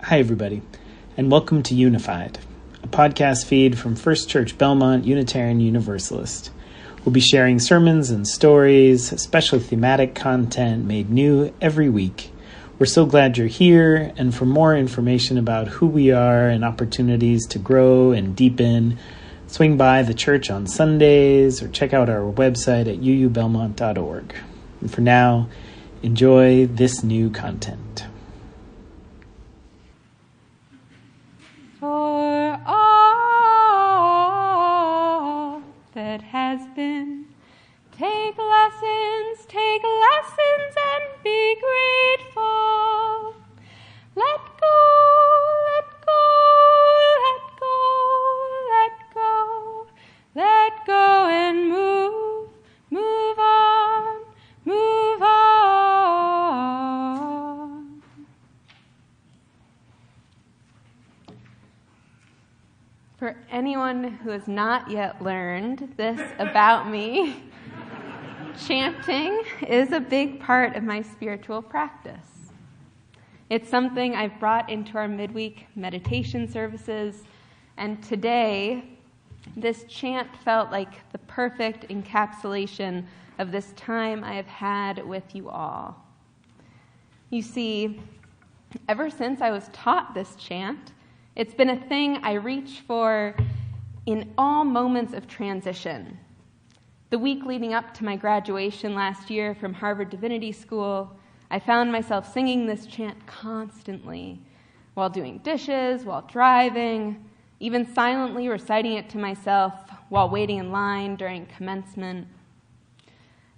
Hi, everybody, and welcome to Unified, a podcast feed from First Church Belmont Unitarian Universalist. We'll be sharing sermons and stories, especially thematic content made new every week. We're so glad you're here, and for more information about who we are and opportunities to grow and deepen, swing by the church on Sundays or check out our website at uubelmont.org. And for now, enjoy this new content. For all that has been, take lessons and be grateful. Let go, let go, let go, let go, let go and move on, move on. For anyone who has not yet learned this about me, chanting is a big part of my spiritual practice. It's something I've brought into our midweek meditation services, and today, this chant felt like the perfect encapsulation of this time I have had with you all. You see, ever since I was taught this chant, it's been a thing I reach for in all moments of transition. The week leading up to my graduation last year from Harvard Divinity School, I found myself singing this chant constantly, while doing dishes, while driving, even silently reciting it to myself while waiting in line during commencement.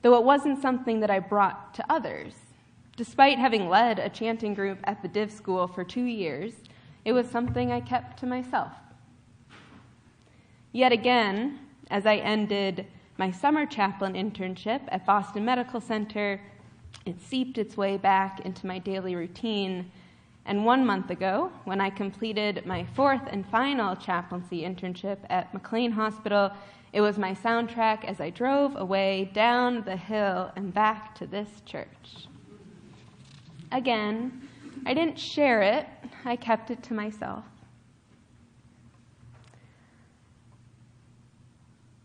Though it wasn't something that I brought to others. Despite having led a chanting group at the Div School for 2 years, it was something I kept to myself. Yet again, as I ended my summer chaplain internship at Boston Medical Center, it seeped its way back into my daily routine. And 1 month ago, when I completed my 4th and final chaplaincy internship at McLean Hospital, it was my soundtrack as I drove away down the hill and back to this church. Again, I didn't share it, I kept it to myself.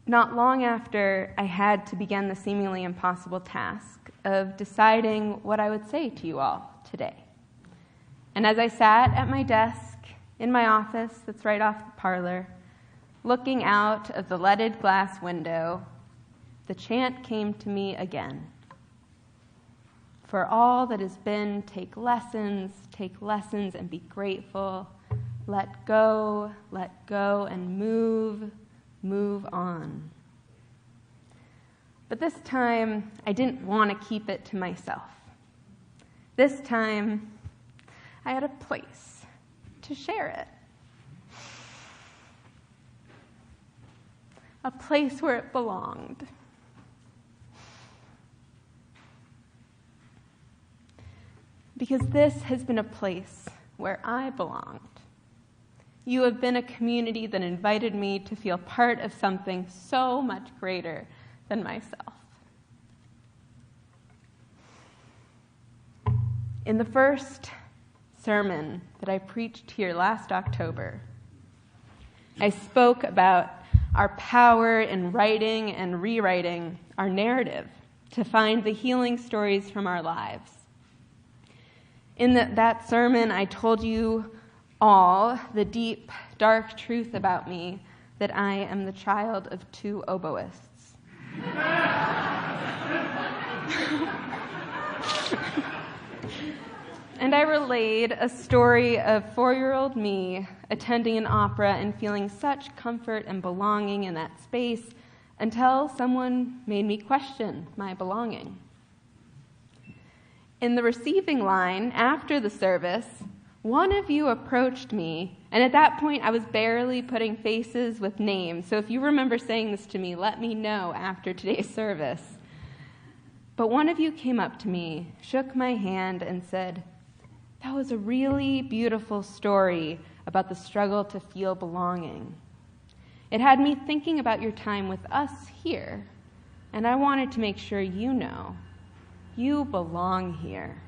Not long after, I had to begin the seemingly impossible task of deciding what I would say to you all today. And as I sat at my desk in my office that's right off the parlor, looking out of the leaded glass window, the chant came to me again. For all that has been, take lessons and be grateful. Let go, and move on. But this time, I didn't want to keep it to myself. This time, I had a place to share it. A place where it belonged. Because this has been a place where I belonged. You have been a community that invited me to feel part of something so much greater than myself. In the first sermon that I preached here last October, I spoke about our power in writing and rewriting our narrative to find the healing stories from our lives. In that sermon, I told you all the deep, dark truth about me that I am the child of 2 oboists. And I relayed a story of 4-year-old me attending an opera and feeling such comfort and belonging in that space until someone made me question my belonging. In the receiving line after the service, one of you approached me, and at that point I was barely putting faces with names, so if you remember saying this to me, let me know after today's service. But one of you came up to me, shook my hand, and said, "That was a really beautiful story about the struggle to feel belonging. It had me thinking about your time with us here, and I wanted to make sure you know, you belong here."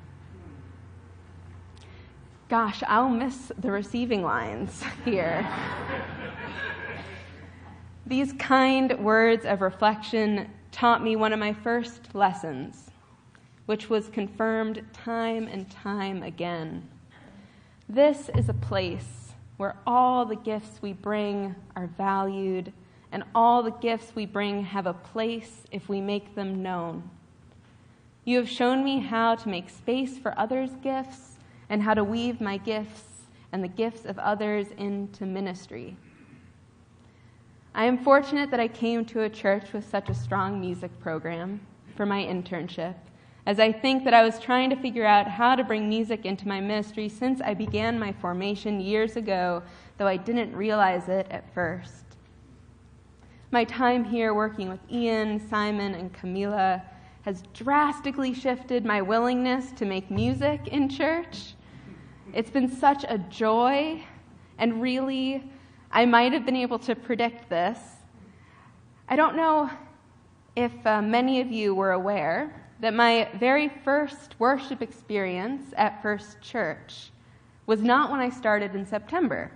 Gosh, I'll miss the receiving lines here. These kind words of reflection taught me one of my first lessons, which was confirmed time and time again. This is a place where all the gifts we bring are valued, and all the gifts we bring have a place if we make them known. You have shown me how to make space for others' gifts and how to weave my gifts and the gifts of others into ministry. I am fortunate that I came to a church with such a strong music program for my internship, as I think that I was trying to figure out how to bring music into my ministry since I began my formation years ago, though I didn't realize it at first. My time here working with Ian, Simon, and Camila has drastically shifted my willingness to make music in church. It's been such a joy, and really, I might have been able to predict this. I don't know if many of you were aware that my very first worship experience at First Church was not when I started in September.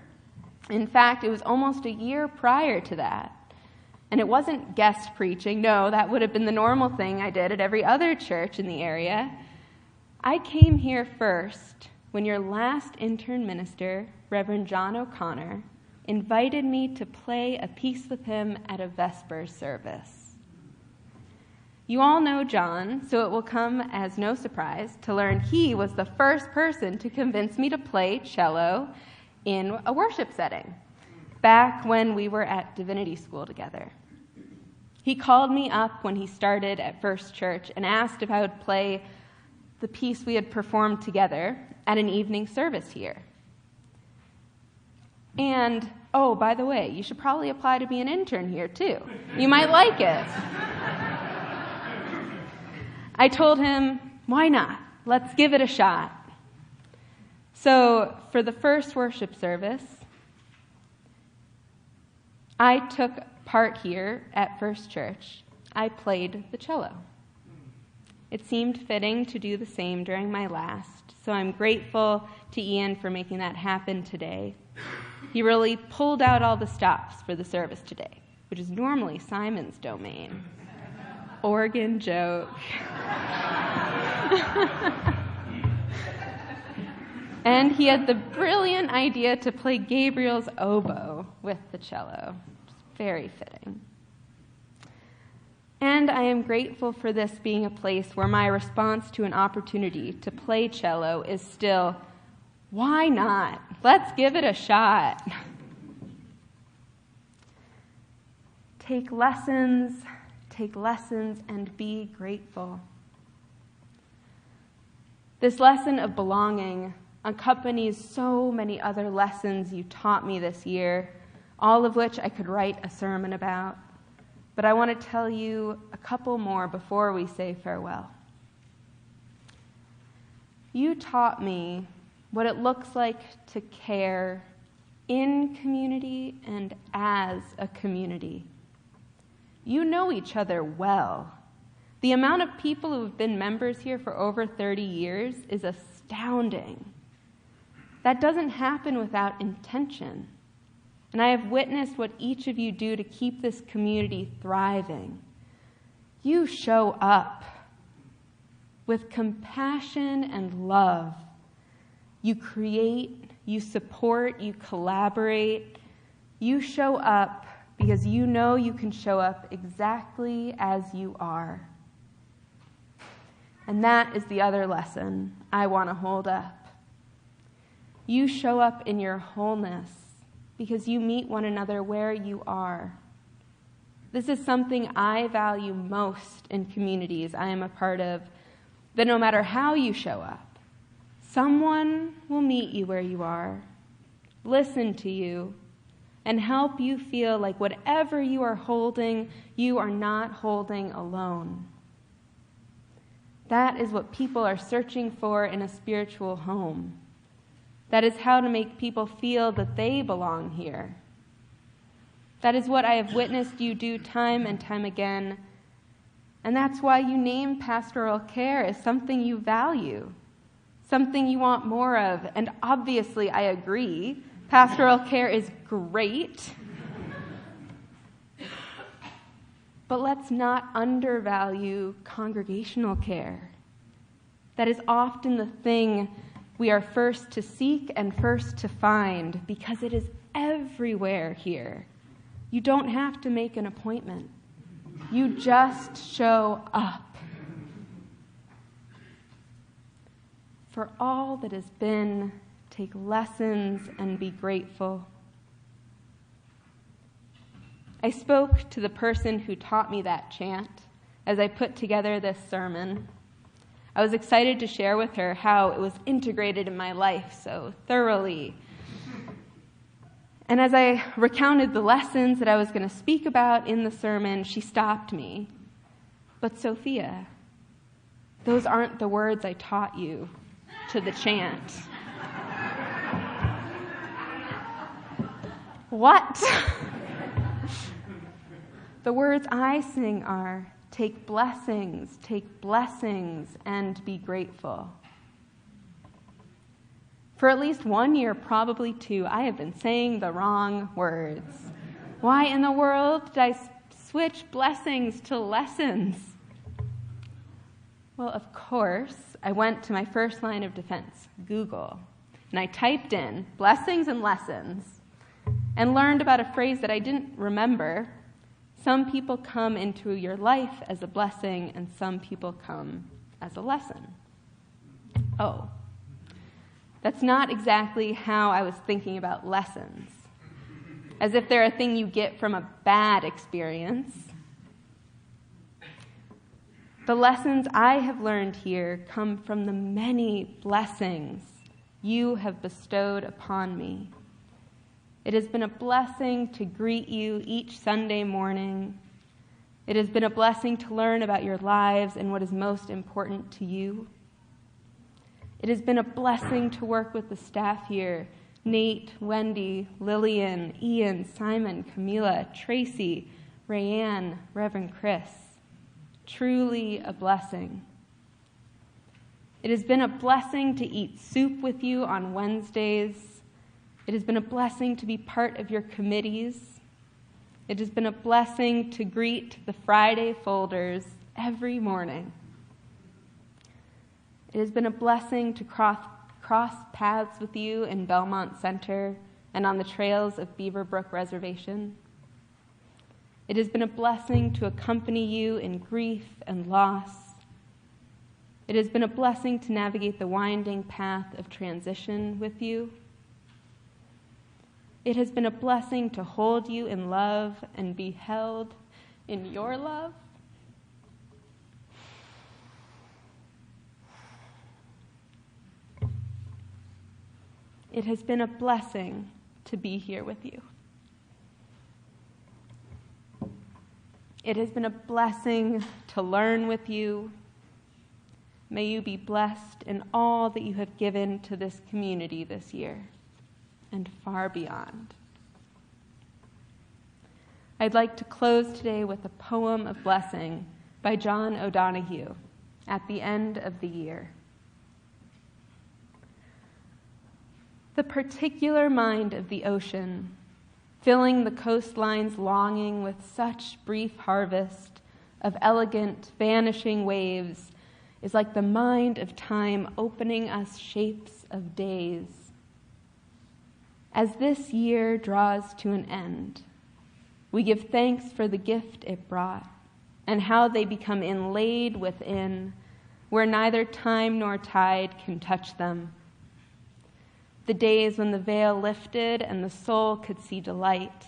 In fact, it was almost a year prior to that. And it wasn't guest preaching. No, that would have been the normal thing I did at every other church in the area. I came here first when your last intern minister, Reverend John O'Connor, invited me to play a piece with him at a Vespers service. You all know John, so it will come as no surprise to learn he was the first person to convince me to play cello in a worship setting, back when we were at divinity school together. He called me up when he started at First Church and asked if I would play the piece we had performed together at an evening service here. And, oh, by the way, you should probably apply to be an intern here, too. You might like it. I told him, why not? Let's give it a shot. So, for the first worship service, I took part here at First Church. I played the cello. It seemed fitting to do the same during my last, so I'm grateful to Ian for making that happen today. He really pulled out all the stops for the service today, which is normally Simon's domain. Organ joke. And he had the brilliant idea to play Gabriel's oboe with the cello. Very fitting. And I am grateful for this being a place where my response to an opportunity to play cello is still, why not? Let's give it a shot. Take lessons, and be grateful. This lesson of belonging accompanies so many other lessons you taught me this year, all of which I could write a sermon about. But I want to tell you a couple more before we say farewell. You taught me what it looks like to care in community and as a community. You know each other well. The amount of people who have been members here for over 30 years is astounding. That doesn't happen without intention. And I have witnessed what each of you do to keep this community thriving. You show up with compassion and love. You create, you support, you collaborate. You show up because you know you can show up exactly as you are. And that is the other lesson I want to hold up. You show up in your wholeness because you meet one another where you are. This is something I value most in communities I am a part of, that no matter how you show up, someone will meet you where you are, listen to you, and help you feel like whatever you are holding, you are not holding alone. That is what people are searching for in a spiritual home. That is how to make people feel that they belong here. That is what I have witnessed you do time and time again. And that's why you name pastoral care as something you value, something you want more of. And obviously, I agree. Pastoral care is great. But let's not undervalue congregational care. That is often the thing we are first to seek and first to find, because it is everywhere here. You don't have to make an appointment. You just show up. For all that has been, take lessons and be grateful. I spoke to the person who taught me that chant as I put together this sermon. I was excited to share with her how it was integrated in my life so thoroughly. And as I recounted the lessons that I was going to speak about in the sermon, she stopped me. But Sophia, those aren't the words I taught you to the chant. What? The words I sing are, take blessings, and be grateful. For at least 1 year, probably 2, I have been saying the wrong words. Why in the world did I switch blessings to lessons? Well, of course, I went to my first line of defense, Google, and I typed in blessings and lessons and learned about a phrase that I didn't remember. Some people come into your life as a blessing, and some people come as a lesson. Oh, that's not exactly how I was thinking about lessons, as if they're a thing you get from a bad experience. The lessons I have learned here come from the many blessings you have bestowed upon me. It has been a blessing to greet you each Sunday morning. It has been a blessing to learn about your lives and what is most important to you. It has been a blessing to work with the staff here, Nate, Wendy, Lillian, Ian, Simon, Camila, Tracy, Rayanne, Reverend Chris. Truly a blessing. It has been a blessing to eat soup with you on Wednesdays. It has been a blessing to be part of your committees. It has been a blessing to greet the Friday folders every morning. It has been a blessing to cross paths with you in Belmont Center and on the trails of Beaver Brook Reservation. It has been a blessing to accompany you in grief and loss. It has been a blessing to navigate the winding path of transition with you. It has been a blessing to hold you in love and be held in your love. It has been a blessing to be here with you. It has been a blessing to learn with you. May you be blessed in all that you have given to this community this year and far beyond. I'd like to close today with a poem of blessing by John O'Donohue, At the End of the Year. The particular mind of the ocean, filling the coastlines longing with such brief harvest of elegant, vanishing waves, is like the mind of time opening us shapes of days. As this year draws to an end, we give thanks for the gift it brought and how they become inlaid within, where neither time nor tide can touch them. The days when the veil lifted and the soul could see delight,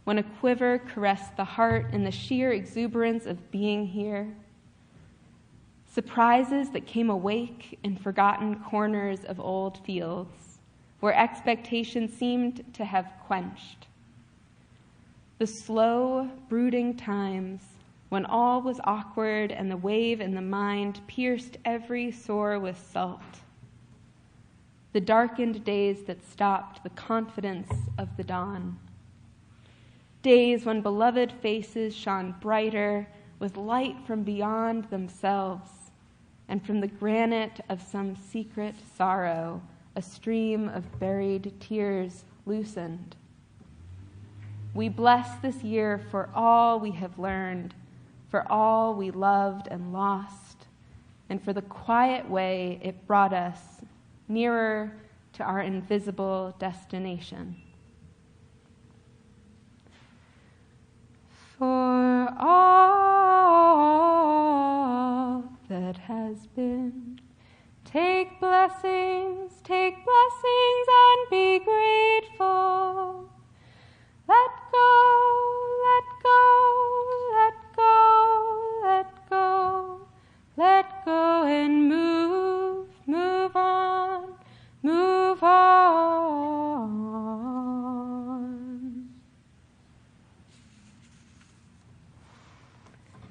when a quiver caressed the heart in the sheer exuberance of being here. Surprises that came awake in forgotten corners of old fields, where expectation seemed to have quenched. The slow, brooding times when all was awkward and the wave in the mind pierced every sore with salt. The darkened days that stopped the confidence of the dawn. Days when beloved faces shone brighter with light from beyond themselves, and from the granite of some secret sorrow, a stream of buried tears loosened. We bless this year for all we have learned, for all we loved and lost, and for the quiet way it brought us nearer to our invisible destination. For all that has been, take blessings and be grateful. Let go,